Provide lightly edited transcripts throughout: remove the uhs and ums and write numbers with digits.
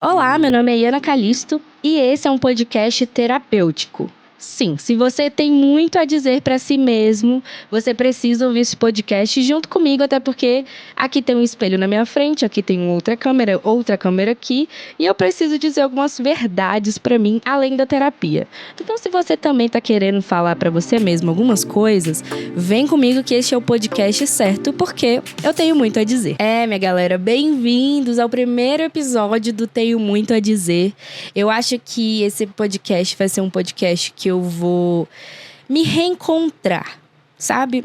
Olá, meu nome é Iana Calisto e esse é um podcast terapêutico. Sim, se você tem muito a dizer para si mesmo, você precisa ouvir esse podcast junto comigo, até porque aqui tem um espelho na minha frente, aqui tem outra câmera aqui, e eu preciso dizer algumas verdades para mim além da terapia. Então, se você também está querendo falar para você mesmo algumas coisas, vem comigo que este é o podcast certo, porque eu tenho muito a dizer. Minha galera, bem-vindos ao primeiro episódio do Tenho Muito a Dizer. Eu acho que esse podcast vai ser um podcast que eu vou me reencontrar, sabe?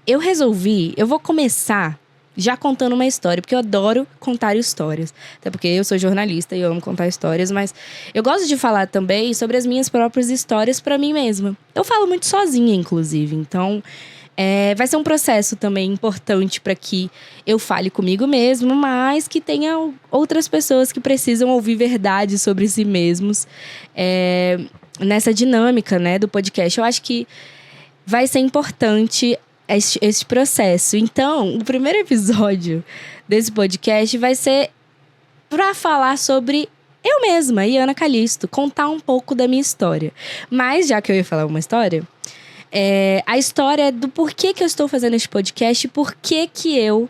Eu vou começar já contando uma história, porque eu adoro contar histórias. Até porque eu sou jornalista e eu amo contar histórias, mas eu gosto de falar também sobre as minhas próprias histórias pra mim mesma. Eu falo muito sozinha, inclusive, então vai ser um processo também importante para que eu fale comigo mesmo, mas que tenha outras pessoas que precisam ouvir verdades sobre si mesmos nessa dinâmica, né, do podcast. Eu acho que vai ser importante este processo. Então, o primeiro episódio desse podcast vai ser para falar sobre eu mesma, Iana Calisto, contar um pouco da minha história. Mas, já que eu ia falar uma história, a história do porquê que eu estou fazendo esse podcast e por que eu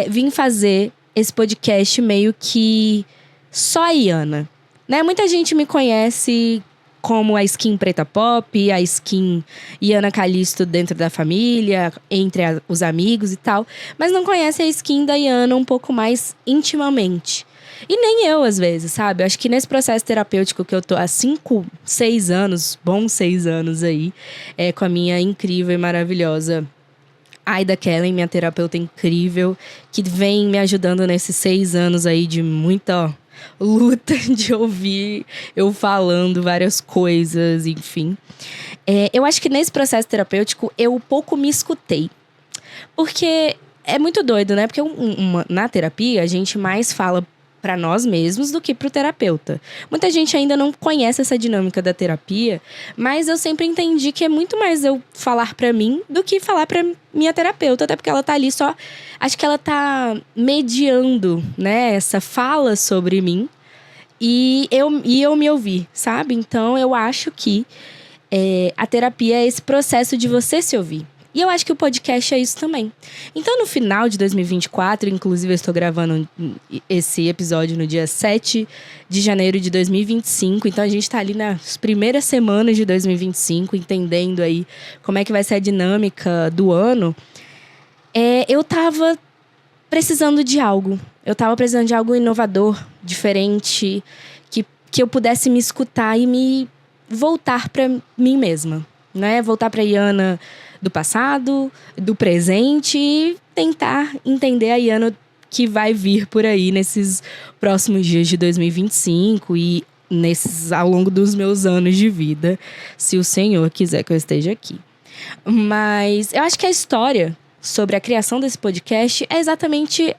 vim fazer esse podcast meio que só a Iana. Né? Muita gente me conhece como a skin Preta Pop, a skin Iana Calisto dentro da família, entre os amigos e tal, mas não conhece a skin da Iana um pouco mais intimamente. E nem eu, às vezes, sabe? Eu acho que nesse processo terapêutico que eu tô há 5, 6 anos, bons 6 anos aí, com a minha incrível e maravilhosa Aida Kellen, minha terapeuta incrível, que vem me ajudando nesses 6 anos aí de muita luta de ouvir eu falando várias coisas, enfim. Eu acho que nesse processo terapêutico eu pouco me escutei. Porque é muito doido, né? Porque na terapia a gente mais fala pra nós mesmos do que pro terapeuta. Muita gente ainda não conhece essa dinâmica da terapia, mas eu sempre entendi que é muito mais eu falar pra mim do que falar pra minha terapeuta, até porque ela tá ali só, acho que ela tá mediando, né, essa fala sobre mim e eu me ouvir, sabe? Então eu acho que a terapia é esse processo de você se ouvir. E eu acho que o podcast é isso também. Então, no final de 2024, inclusive eu estou gravando esse episódio no dia 7 de janeiro de 2025. Então, a gente está ali nas primeiras semanas de 2025, entendendo aí como é que vai ser a dinâmica do ano. Eu tava precisando de algo. Eu tava precisando de algo inovador, diferente, que eu pudesse me escutar e me voltar para mim mesma, né? Voltar para Iana do passado, do presente e tentar entender a Iana que vai vir por aí nesses próximos dias de 2025 e ao longo dos meus anos de vida, se o Senhor quiser que eu esteja aqui. Mas eu acho que a história sobre a criação desse podcast é exatamente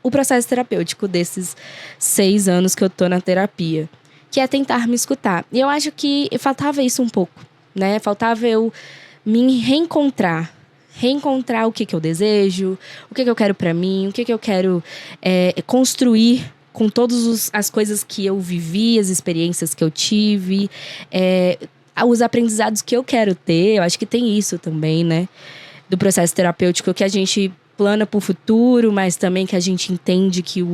o processo terapêutico desses 6 anos que eu tô na terapia, que é tentar me escutar. E eu acho que faltava isso um pouco, né? Faltava eu me reencontrar o que eu desejo, o que eu quero pra mim, o que eu quero construir com todas as coisas que eu vivi, as experiências que eu tive, os aprendizados que eu quero ter. Eu acho que tem isso também, né? Do processo terapêutico, que a gente plana pro futuro, mas também que a gente entende que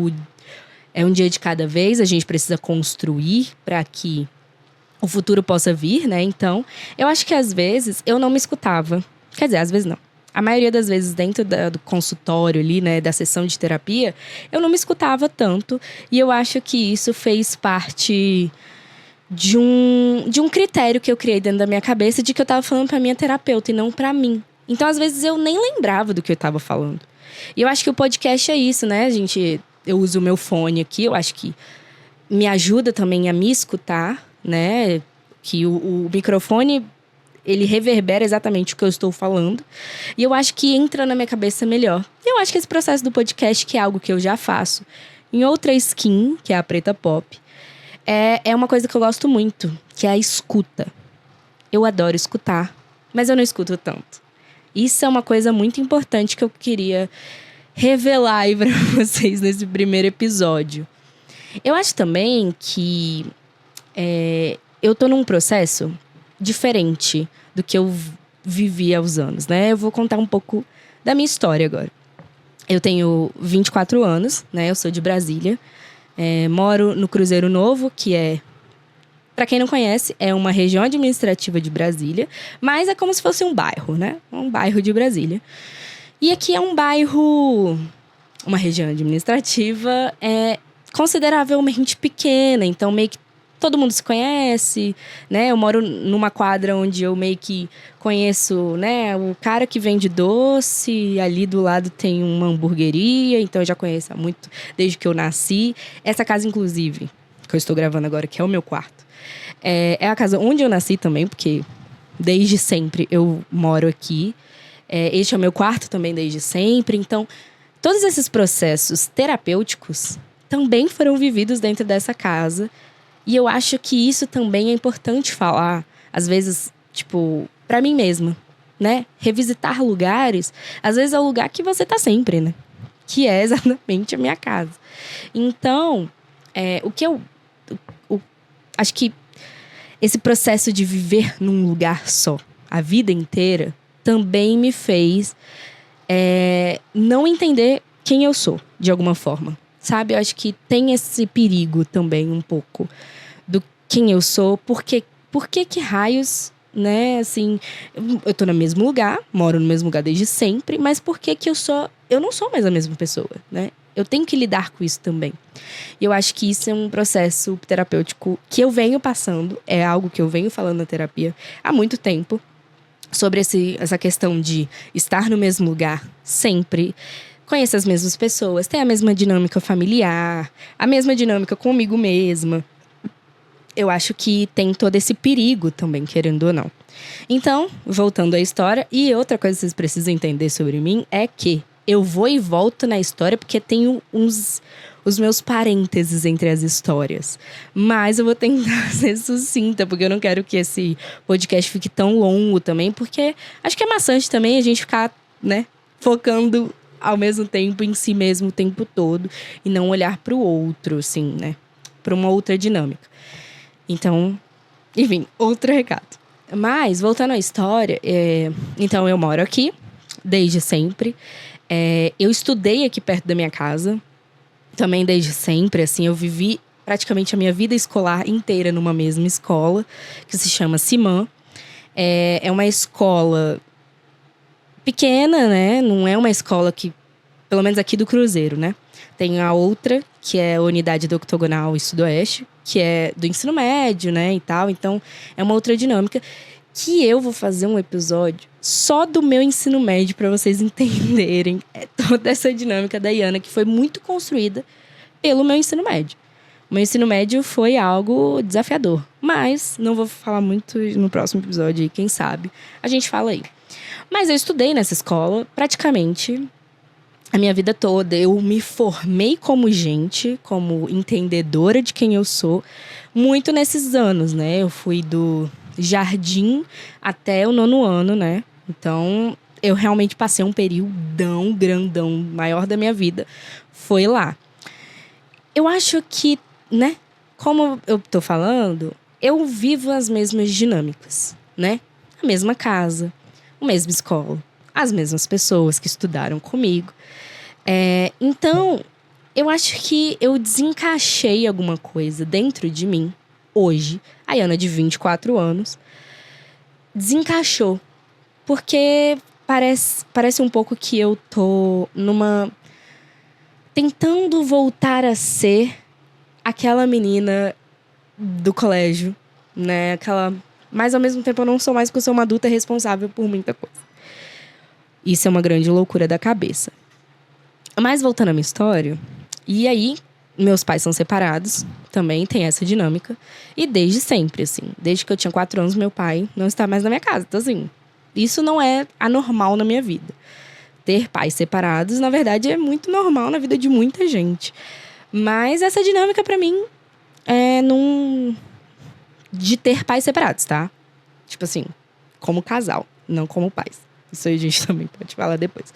é um dia de cada vez, a gente precisa construir para que o futuro possa vir, né? Então, eu acho que às vezes eu não me escutava. Quer dizer, às vezes não. A maioria das vezes dentro do consultório ali, né, da sessão de terapia, eu não me escutava tanto. E eu acho que isso fez parte de um critério que eu criei dentro da minha cabeça de que eu tava falando pra minha terapeuta e não pra mim. Então, às vezes, eu nem lembrava do que eu tava falando. E eu acho que o podcast é isso, né, gente? Eu uso o meu fone aqui, eu acho que me ajuda também a me escutar, né? Que o microfone, ele reverbera exatamente o que eu estou falando. E eu acho que entra na minha cabeça melhor. E eu acho que esse processo do podcast, que é algo que eu já faço em outra skin, que é a Preta Pop, é uma coisa que eu gosto muito, que é a escuta. Eu adoro escutar, mas eu não escuto tanto. Isso é uma coisa muito importante que eu queria revelar aí pra vocês nesse primeiro episódio. Eu acho também que eu tô num processo diferente do que eu vivi aos anos, né? Eu vou contar um pouco da minha história agora. Eu tenho 24 anos, né? Eu sou de Brasília. Moro no Cruzeiro Novo, que pra quem não conhece, é uma região administrativa de Brasília. Mas é como se fosse um bairro, né? Um bairro de Brasília. E aqui é um bairro, uma região administrativa consideravelmente pequena. Então, meio que todo mundo se conhece, né? Eu moro numa quadra onde eu meio que conheço, né? O cara que vende doce, ali do lado tem uma hamburgueria, então eu já conheço há muito, desde que eu nasci. Essa casa, inclusive, que eu estou gravando agora, que é o meu quarto, é a casa onde eu nasci também, porque desde sempre eu moro aqui. Este é o meu quarto também desde sempre. Então, todos esses processos terapêuticos também foram vividos dentro dessa casa. E eu acho que isso também é importante falar, às vezes, tipo, pra mim mesma, né? Revisitar lugares, às vezes é o lugar que você tá sempre, né? Que é exatamente a minha casa. Então, o que eu acho que esse processo de viver num lugar só, a vida inteira, também me fez não entender quem eu sou, de alguma forma. Sabe? Eu acho que tem esse perigo também, um pouco, do quem eu sou. Por que raios, né? Assim, eu tô no mesmo lugar, moro no mesmo lugar desde sempre, mas por que eu não sou mais a mesma pessoa, né? Eu tenho que lidar com isso também. E eu acho que isso é um processo terapêutico que eu venho passando, é algo que eu venho falando na terapia há muito tempo, sobre essa questão de estar no mesmo lugar sempre, conhecer as mesmas pessoas, ter a mesma dinâmica familiar, a mesma dinâmica comigo mesma. Eu acho que tem todo esse perigo também, querendo ou não. Então, voltando à história, e outra coisa que vocês precisam entender sobre mim é que eu vou e volto na história porque tenho os meus parênteses entre as histórias. Mas eu vou tentar ser sucinta, porque eu não quero que esse podcast fique tão longo também, porque acho que é maçante também a gente ficar, né, focando ao mesmo tempo em si mesmo o tempo todo e não olhar para o outro, assim, né, para uma outra dinâmica. Então, enfim, outro recado. Mas, voltando à história, então eu moro aqui desde sempre. Eu estudei aqui perto da minha casa, também desde sempre, assim, eu vivi praticamente a minha vida escolar inteira numa mesma escola, que se chama CIMAN. É uma escola pequena, né? Não é uma escola que, pelo menos aqui do Cruzeiro, né? Tem a outra, que é a Unidade do Octogonal e Sudoeste, que é do ensino médio, né, e tal. Então, é uma outra dinâmica que eu vou fazer um episódio só do meu ensino médio para vocês entenderem toda essa dinâmica da Iana, que foi muito construída pelo meu ensino médio. O meu ensino médio foi algo desafiador, mas não vou falar muito no próximo episódio aí, quem sabe a gente fala aí. Mas eu estudei nessa escola praticamente a minha vida toda. Eu me formei como gente, como entendedora de quem eu sou, muito nesses anos, né? Eu fui do jardim até o 9º ano, né? Então, eu realmente passei um período grandão, maior da minha vida. Foi lá. Eu acho que, né? Como eu tô falando, eu vivo as mesmas dinâmicas, né? A mesma casa, a mesma escola, as mesmas pessoas que estudaram comigo. Então, eu acho que eu desencaixei alguma coisa dentro de mim, hoje, a Iana de 24 anos, desencaixou. Porque parece um pouco que eu tô tentando voltar a ser aquela menina do colégio, né? Mas ao mesmo tempo eu não sou mais, porque eu sou uma adulta responsável por muita coisa. Isso é uma grande loucura da cabeça. Mas voltando à minha história, e aí, meus pais são separados, também tem essa dinâmica. E desde sempre, assim, desde que eu tinha 4 anos, meu pai não está mais na minha casa. Então, assim, isso não é anormal na minha vida. Ter pais separados, na verdade, é muito normal na vida de muita gente. Mas essa dinâmica, pra mim, de ter pais separados, tá? Tipo assim, como casal, não como pais. Isso aí a gente também pode falar depois.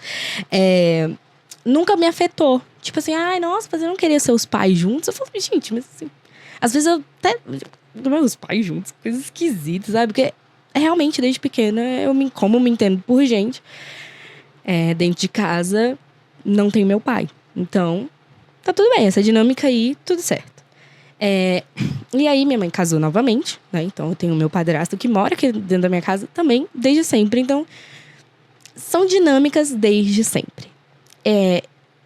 Nunca me afetou, Tipo assim, ai, nossa, você não queria ser os pais juntos? Eu falo, gente, mas assim... Às vezes eu até... Os pais juntos, coisa esquisita, sabe? Porque realmente, desde pequena, como eu me entendo por gente, dentro de casa, não tem meu pai. Então, tá tudo bem, essa dinâmica aí, tudo certo. E aí, minha mãe casou novamente, né? Então, eu tenho o meu padrasto que mora aqui dentro da minha casa também, desde sempre. Então, são dinâmicas desde sempre. É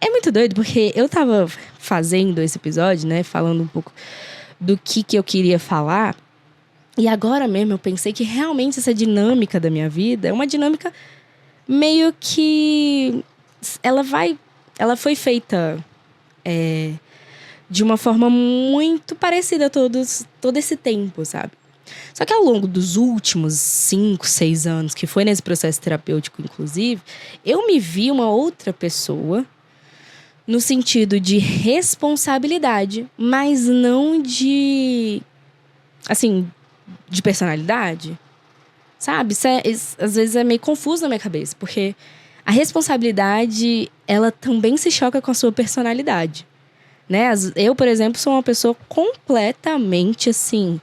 muito doido, porque eu tava fazendo esse episódio, né? Falando um pouco do que eu queria falar. E agora mesmo eu pensei que realmente essa dinâmica da minha vida é uma dinâmica meio que... Ela foi feita de uma forma muito parecida todo esse tempo, sabe? Só que ao longo dos últimos 5, 6 anos, que foi nesse processo terapêutico, inclusive, eu me vi uma outra pessoa no sentido de responsabilidade, mas não de... Assim, de personalidade, sabe? Às vezes é meio confuso na minha cabeça, porque a responsabilidade, ela também se choca com a sua personalidade, né? Eu, por exemplo, sou uma pessoa completamente, assim,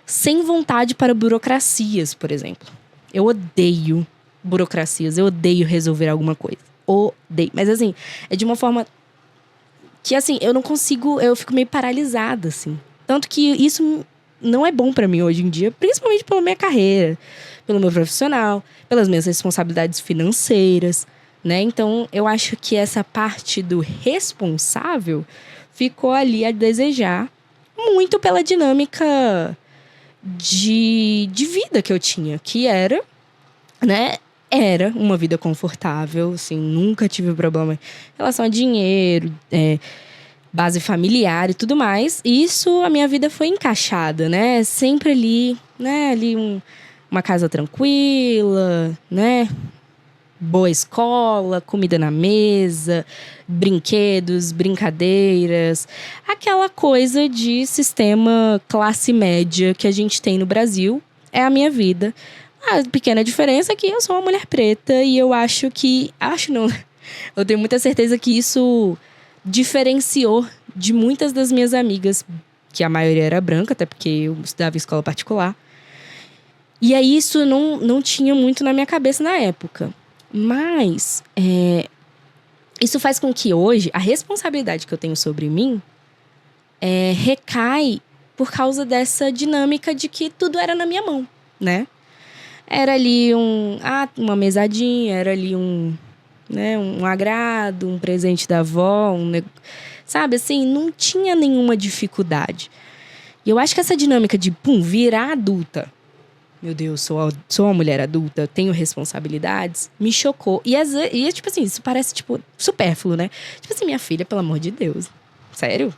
sem vontade para burocracias, por exemplo. Eu odeio burocracias, eu odeio resolver alguma coisa. Odeio. Mas, assim, é de uma forma que, assim, eu não consigo... Eu fico meio paralisada, assim. Tanto que isso não é bom pra mim hoje em dia, principalmente pela minha carreira, pelo meu profissional, pelas minhas responsabilidades financeiras, né? Então, eu acho que essa parte do responsável ficou ali a desejar muito pela dinâmica de vida que eu tinha, que era, né? Era uma vida confortável, assim, nunca tive problema em relação a dinheiro, base familiar e tudo mais. E isso, a minha vida foi encaixada, né? Sempre ali, né? Uma casa tranquila, né? Boa escola, comida na mesa, brinquedos, brincadeiras. Aquela coisa de sistema classe média que a gente tem no Brasil. É a minha vida. A pequena diferença é que eu sou uma mulher preta e eu acho que... Acho não. Eu tenho muita certeza que isso diferenciou de muitas das minhas amigas, que a maioria era branca, até porque eu estudava em escola particular. E aí isso não tinha muito na minha cabeça na época. Mas isso faz com que hoje a responsabilidade que eu tenho sobre mim recai por causa dessa dinâmica de que tudo era na minha mão, né? Era ali uma mesadinha, era ali um agrado, um presente da avó, sabe, assim, não tinha nenhuma dificuldade. E eu acho que essa dinâmica de, virar adulta, meu Deus, sou uma mulher adulta, tenho responsabilidades, me chocou. E tipo assim, isso parece, tipo, supérfluo, né? Tipo assim, minha filha, pelo amor de Deus, sério?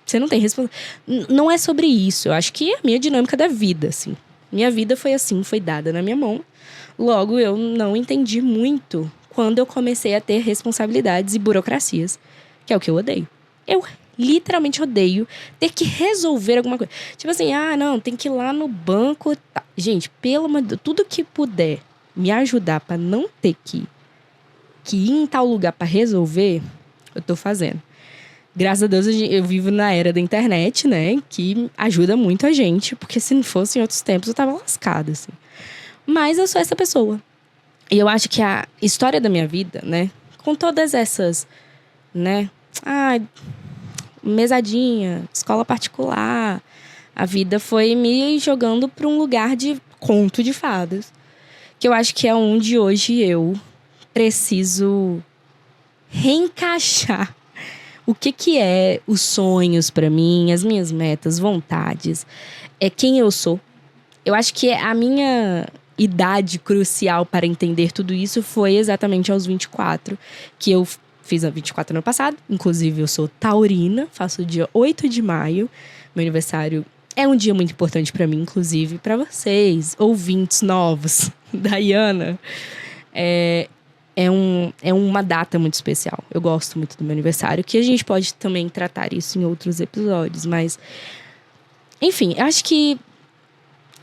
Você não tem responsabilidade? Não é sobre isso, eu acho que é a minha dinâmica da vida, assim. Minha vida foi assim, foi dada na minha mão. Logo, eu não entendi muito quando eu comecei a ter responsabilidades e burocracias, que é o que eu odeio. Eu literalmente odeio ter que resolver alguma coisa. Tipo assim, não, tem que ir lá no banco. Tá. Gente, pelo amor de Deus, tudo que puder me ajudar pra não ter que ir em tal lugar pra resolver, eu tô fazendo. Graças a Deus eu vivo na era da internet, né? Que ajuda muito a gente, porque se não fosse em outros tempos eu tava lascada, assim. Mas eu sou essa pessoa. E eu acho que a história da minha vida, né? Com todas essas, né? Mesadinha, escola particular. A vida foi me jogando para um lugar de conto de fadas. Que eu acho que é onde hoje eu preciso reencaixar o que é os sonhos para mim, as minhas metas, vontades, quem eu sou. Eu acho que a minha idade crucial para entender tudo isso foi exatamente aos 24, que eu fiz a 24 ano passado. Inclusive, eu sou taurina, faço o dia 8 de maio. Meu aniversário é um dia muito importante para mim, inclusive para vocês, ouvintes novos da Iana. É uma data muito especial. Eu gosto muito do meu aniversário, que a gente pode também tratar isso em outros episódios. Mas, enfim, eu acho que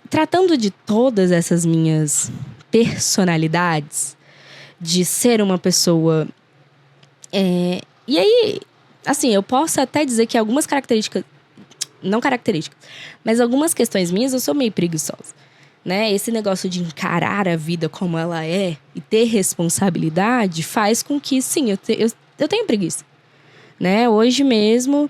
tratando de todas essas minhas personalidades, de ser uma pessoa... E aí, Assim, eu posso até dizer que algumas características... Não características, mas algumas questões minhas eu sou meio preguiçosa, né? Esse negócio de encarar a vida como ela é e ter responsabilidade faz com que, sim, eu tenho preguiça, né? Hoje mesmo,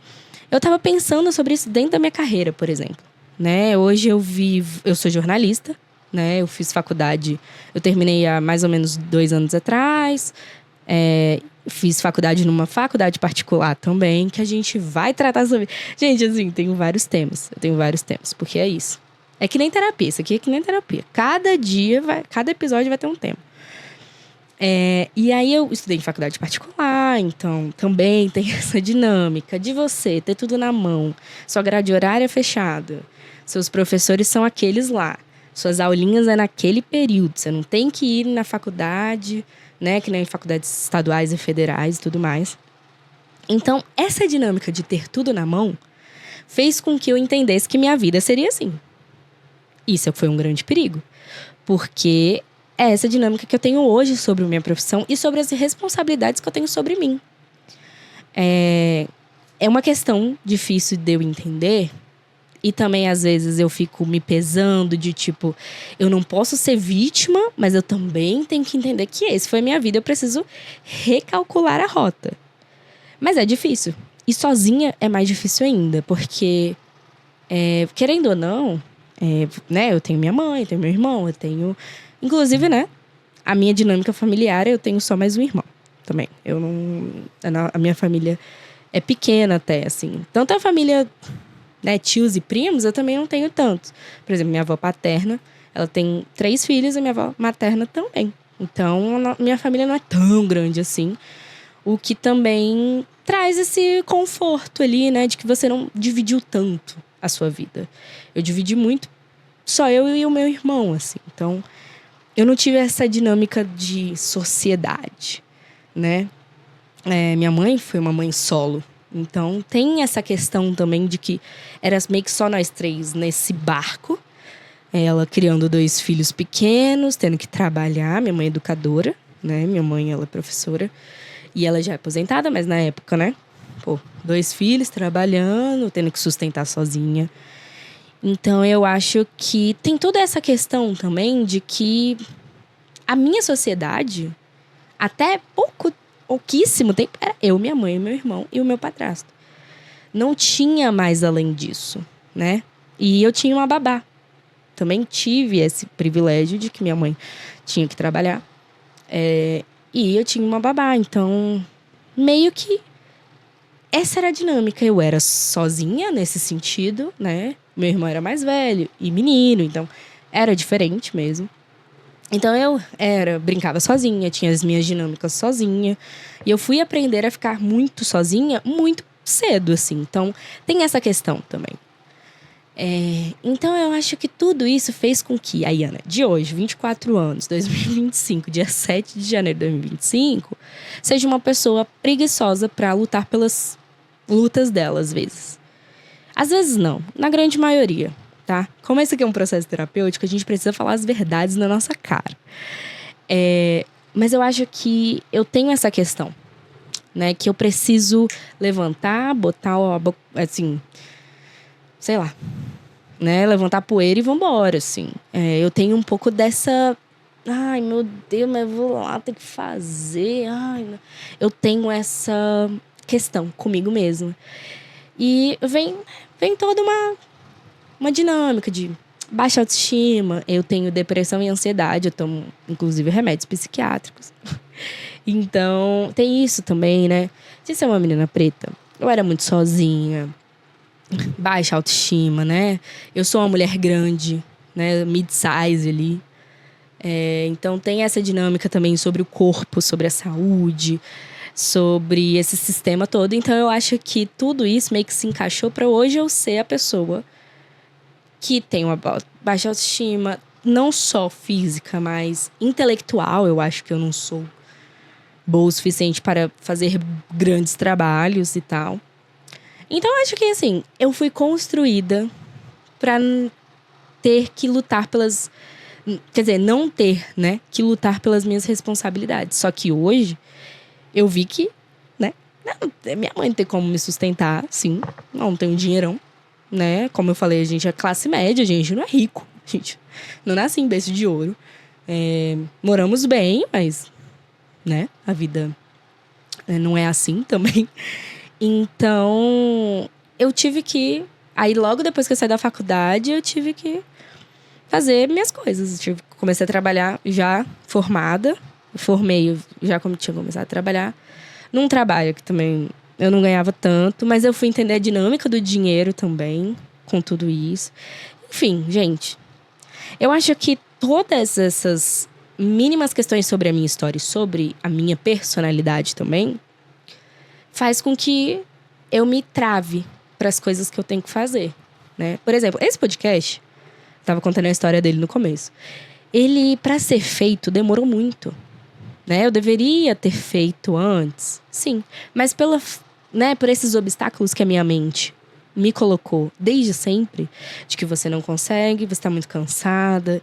eu tava pensando sobre isso dentro da minha carreira, por exemplo, né? Hoje eu sou jornalista, né? Eu fiz faculdade, eu terminei há mais ou menos 2 anos atrás. Fiz faculdade numa faculdade particular também, que a gente vai tratar sobre... Gente, assim, eu tenho vários temas, porque é isso. É que nem terapia, isso aqui é que nem terapia. Cada episódio vai ter um tema. E aí eu estudei em faculdade particular, então também tem essa dinâmica de você ter tudo na mão. Sua grade horária é fechada, seus professores são aqueles lá, suas aulinhas é naquele período, você não tem que ir na faculdade, né, que nem faculdades estaduais e federais e tudo mais. Então, essa dinâmica de ter tudo na mão fez com que eu entendesse que minha vida seria assim. Isso foi um grande perigo, porque é essa dinâmica que eu tenho hoje sobre a minha profissão e sobre as responsabilidades que eu tenho sobre mim. É uma questão difícil de eu entender. E também, às vezes, eu fico me pesando de tipo... Eu não posso ser vítima, mas eu também tenho que entender que esse foi a minha vida. Eu preciso recalcular a rota. Mas é difícil. E sozinha é mais difícil ainda. Porque, querendo ou não... né, eu tenho minha mãe, eu tenho meu irmão, eu tenho... Inclusive, né? A minha dinâmica familiar, eu tenho só mais um irmão também. Eu não... A minha família é pequena até, assim. Tanto a família... né, tios e primos, eu também não tenho tantos. Por exemplo, minha avó paterna, ela tem 3 filhos e minha avó materna também. Então, minha família não é tão grande assim. O que também traz esse conforto ali, né, de que você não dividiu tanto a sua vida. Eu dividi muito, só eu e o meu irmão, assim. Então, eu não tive essa dinâmica de sociedade, né? Minha mãe foi uma mãe solo. Então, tem essa questão também de que era meio que só nós 3 nesse barco. Ela criando 2 filhos pequenos, tendo que trabalhar. Minha mãe é educadora, né? Minha mãe, ela é professora. E ela já é aposentada, mas na época, né? 2 filhos trabalhando, tendo que sustentar sozinha. Então, eu acho que tem toda essa questão também de que a minha sociedade, até pouquíssimo tempo, era eu, minha mãe, meu irmão e o meu padrasto. Não tinha mais além disso, né? E eu tinha uma babá. Também tive esse privilégio de que minha mãe tinha que trabalhar. E eu tinha uma babá. Então, meio que essa era a dinâmica. Eu era sozinha nesse sentido, né? Meu irmão era mais velho e menino, então era diferente mesmo. Então eu brincava sozinha, tinha as minhas dinâmicas sozinha. E eu fui aprender a ficar muito sozinha muito cedo, assim. Então tem essa questão também. Então eu acho que tudo isso fez com que a Iana de hoje, 24 anos, 2025, dia 7 de janeiro de 2025, seja uma pessoa preguiçosa pra lutar pelas lutas dela, às vezes. Às vezes não, na grande maioria. Tá? Como esse aqui é um processo terapêutico, a gente precisa falar as verdades na nossa cara. Mas eu acho que eu tenho essa questão, né? Que eu preciso levantar, botar, assim, sei lá, né? Levantar a poeira e vambora, assim. Eu tenho um pouco dessa... Ai, meu Deus, mas eu vou lá ter que fazer. Ai, eu tenho essa questão comigo mesma. E vem toda uma dinâmica de baixa autoestima. Eu tenho depressão e ansiedade. Eu tomo, inclusive, remédios psiquiátricos. Então, tem isso também, né? De ser uma menina preta. Eu era muito sozinha. Baixa autoestima, né? Eu sou uma mulher grande, né? Mid-size ali. Então, tem essa dinâmica também sobre o corpo, sobre a saúde, sobre esse sistema todo. Então, eu acho que tudo isso meio que se encaixou para hoje eu ser a pessoa que tem uma baixa autoestima, não só física, mas intelectual. Eu acho que eu não sou boa o suficiente para fazer grandes trabalhos e tal. Então, eu acho que, assim, eu fui construída para ter que lutar pelas... Quer dizer, não ter, né, que lutar pelas minhas responsabilidades. Só que hoje, eu vi que, né, Minha mãe não tem como me sustentar, sim. Não tem um dinheirão, né? Como eu falei, a gente é classe média, a gente não é rico. A gente não nasce em berço de ouro. Moramos bem, mas, né? A vida não é assim também. Então, eu tive que... Aí, logo depois que eu saí da faculdade, eu tive que fazer minhas coisas. Comecei a trabalhar já formada. Formei, já como tinha começado a trabalhar. Num trabalho que também eu não ganhava tanto. Mas eu fui entender a dinâmica do dinheiro também, com tudo isso. Enfim, gente. Eu acho que todas essas mínimas questões sobre a minha história e sobre a minha personalidade também faz com que eu me trave para as coisas que eu tenho que fazer, né? Por exemplo, esse podcast, tava contando a história dele no começo. Ele, para ser feito, demorou muito, né? Eu deveria ter feito antes, sim. Mas por esses obstáculos que a minha mente me colocou desde sempre, de que você não consegue, você tá muito cansada,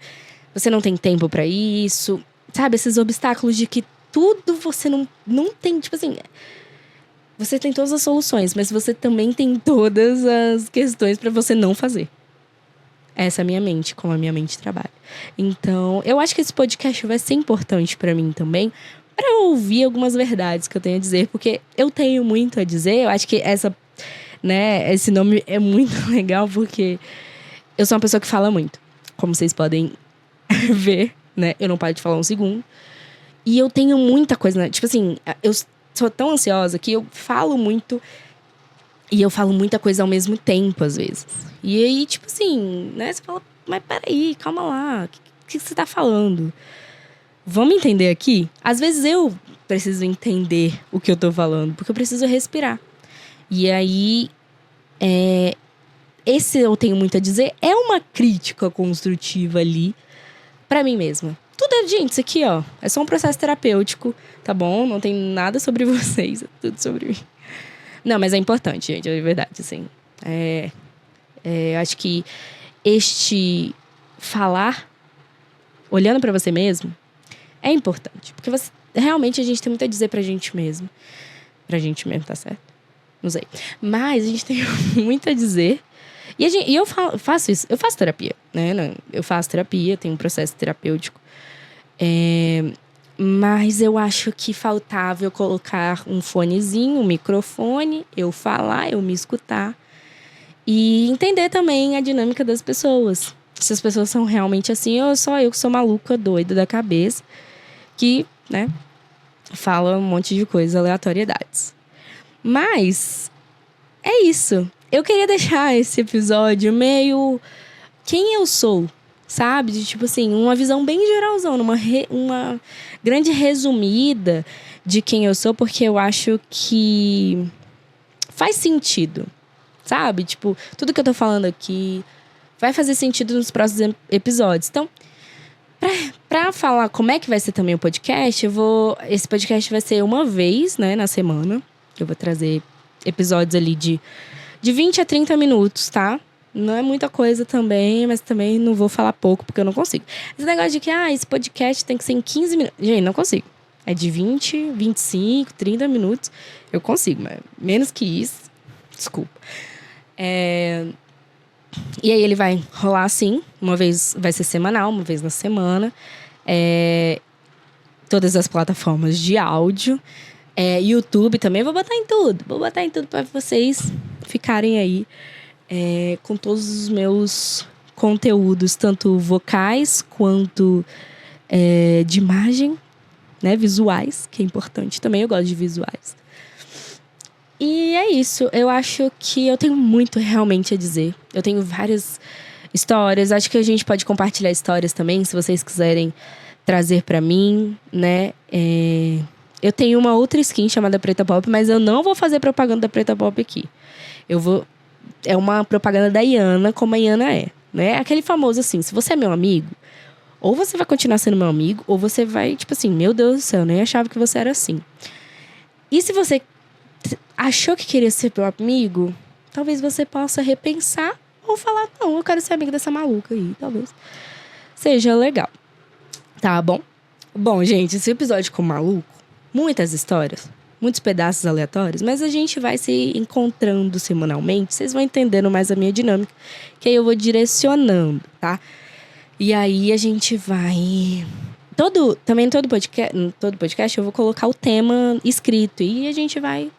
você não tem tempo para isso, sabe? Esses obstáculos de que tudo você não tem, tipo assim... Você tem todas as soluções, mas você também tem todas as questões para você não fazer. Essa é a minha mente, como a minha mente trabalha. Então, eu acho que esse podcast vai ser importante para mim também, para eu ouvir algumas verdades que eu tenho a dizer, porque eu tenho muito a dizer. Eu acho que esse nome é muito legal, porque eu sou uma pessoa que fala muito, como vocês podem ver, né? Eu não paro de falar um segundo. E eu tenho muita coisa, né? Tipo assim, eu sou tão ansiosa que eu falo muito e eu falo muita coisa ao mesmo tempo, às vezes. E aí, tipo assim, né? Você fala, mas peraí, calma lá. O que você tá falando? Vamos entender aqui? Às vezes eu preciso entender o que eu tô falando, porque eu preciso respirar. E aí, esse eu tenho muito a dizer, é uma crítica construtiva ali pra mim mesma. Tudo gente, isso aqui, ó, é só um processo terapêutico, tá bom? Não tem nada sobre vocês, é tudo sobre mim. Não, mas é importante, gente, é verdade, assim. Acho que este falar, olhando pra você mesmo, é importante. Porque realmente a gente tem muito a dizer pra gente mesmo. Pra gente mesmo, tá certo? Não sei. Mas a gente tem muito a dizer. E eu faço isso, eu faço terapia, né? Eu faço terapia, tenho um processo terapêutico. Mas eu acho que faltava eu colocar um fonezinho, um microfone, eu falar, eu me escutar. E entender também a dinâmica das pessoas. Se as pessoas são realmente assim, ou só eu que sou maluca, doida da cabeça, que, né, fala um monte de coisas, aleatoriedades. Mas é isso. Eu queria deixar esse episódio meio... Quem eu sou? Sabe? De, tipo assim, uma visão bem geralzão, uma grande resumida de quem eu sou, porque eu acho que faz sentido, sabe? Tipo, tudo que eu tô falando aqui vai fazer sentido nos próximos episódios. Então, pra falar como é que vai ser também o podcast, esse podcast vai ser uma vez, né, na semana. Eu vou trazer episódios ali de 20 a 30 minutos, tá? Não é muita coisa também, mas também não vou falar pouco, porque eu não consigo. Esse negócio de que, esse podcast tem que ser em 15 minutos. Gente, não consigo. É de 20, 25, 30 minutos. Eu consigo, mas menos que isso, desculpa. E aí ele vai rolar assim, uma vez, vai ser semanal, uma vez na semana. Todas as plataformas de áudio. YouTube também, vou botar em tudo para vocês ficarem aí com todos os meus conteúdos, tanto vocais quanto de imagem, né, visuais, que é importante também, eu gosto de visuais. E é isso, eu acho que eu tenho muito realmente a dizer. Eu tenho várias histórias, acho que a gente pode compartilhar histórias também, se vocês quiserem trazer pra mim, né. Eu tenho uma outra skin chamada Preta Pop, mas eu não vou fazer propaganda da Preta Pop aqui. É uma propaganda da Iana, como a Iana é, né? Aquele famoso assim, se você é meu amigo, ou você vai continuar sendo meu amigo, ou você vai, tipo assim, meu Deus do céu, eu nem achava que você era assim. E se você achou que queria ser meu amigo, talvez você possa repensar ou falar, não, eu quero ser amigo dessa maluca aí, talvez seja legal. Tá bom? Bom, gente, esse episódio com o maluco, muitas histórias, muitos pedaços aleatórios, mas a gente vai se encontrando semanalmente. Vocês vão entendendo mais a minha dinâmica, que aí eu vou direcionando, tá? E aí a gente vai... Todo podcast eu vou colocar o tema escrito. E a gente vai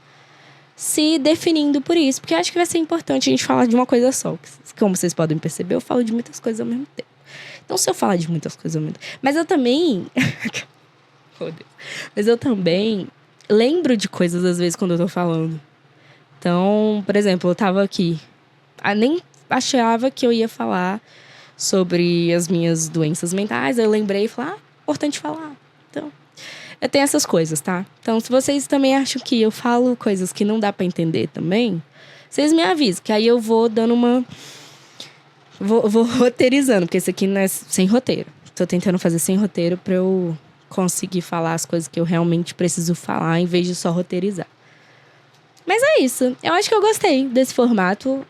se definindo por isso. Porque eu acho que vai ser importante a gente falar de uma coisa só. Como vocês podem perceber, eu falo de muitas coisas ao mesmo tempo. Então, se eu falar de muitas coisas ao mesmo tempo... Mas eu também... Oh, Deus. Mas eu também lembro de coisas, às vezes, quando eu tô falando. Então, por exemplo, eu tava aqui. Nem achava que eu ia falar sobre as minhas doenças mentais. Eu lembrei e falei, importante falar. Então, eu tenho essas coisas, tá? Então, se vocês também acham que eu falo coisas que não dá pra entender também, vocês me avisam, que aí eu vou dando uma... Vou roteirizando, porque isso aqui não é sem roteiro. Tô tentando fazer sem roteiro pra eu conseguir falar as coisas que eu realmente preciso falar, em vez de só roteirizar. Mas é isso. Eu acho que eu gostei desse formato.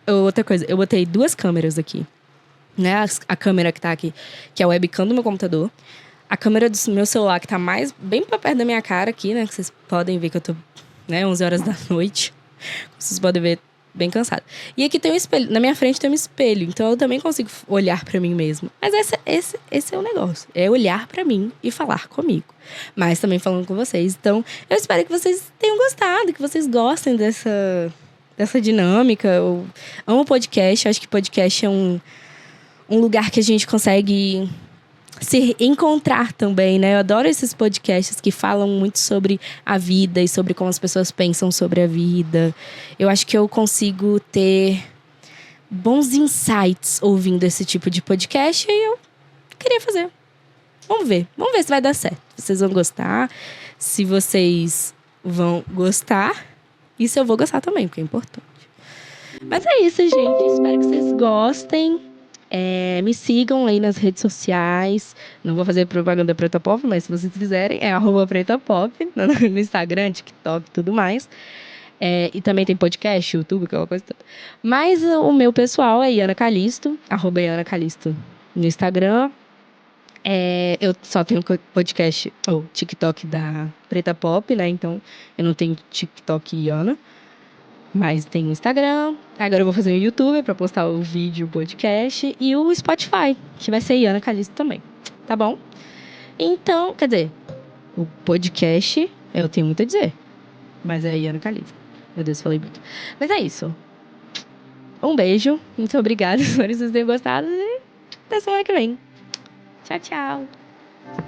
Outra coisa, eu botei 2 câmeras aqui. Né? A câmera que tá aqui, que é a webcam do meu computador. A câmera do meu celular, que tá bem pra perto da minha cara aqui, né? Que vocês podem ver que eu tô, 11 horas da noite. Vocês podem ver, bem cansada. E aqui tem um espelho. Na minha frente tem um espelho. Então eu também consigo olhar pra mim mesmo. Mas esse é o negócio. É olhar pra mim e falar comigo. Mas também falando com vocês. Então eu espero que vocês tenham gostado. Que vocês gostem dessa dinâmica. Eu amo podcast. Acho que podcast é um lugar que a gente consegue se encontrar também, né? Eu adoro esses podcasts que falam muito sobre a vida e sobre como as pessoas pensam sobre a vida. Eu acho que eu consigo ter bons insights ouvindo esse tipo de podcast e eu queria fazer. Vamos ver se vai dar certo. Vocês vão gostar, se vocês vão gostar e se eu vou gostar também, porque é importante. Mas é isso, gente. Espero que vocês gostem. Me sigam aí nas redes sociais. Não vou fazer propaganda Preta Pop, mas se vocês quiserem, é @PretaPop no Instagram, TikTok e tudo mais. E também tem podcast, YouTube, aquela coisa toda. Mas o meu pessoal é Iana Calisto, @IanaCalisto no Instagram. Eu só tenho podcast ou TikTok da Preta Pop, né? Então eu não tenho TikTok Iana. Mas tem o Instagram. Agora eu vou fazer o YouTube pra postar o vídeo, o podcast. E o Spotify, que vai ser Iana Calisto também. Tá bom? Então, quer dizer, o podcast, eu tenho muito a dizer. Mas é Iana Calisto. Meu Deus, falei muito. Mas é isso. Um beijo. Muito obrigada. Espero que vocês tenham gostado. E até semana que vem. Tchau, tchau.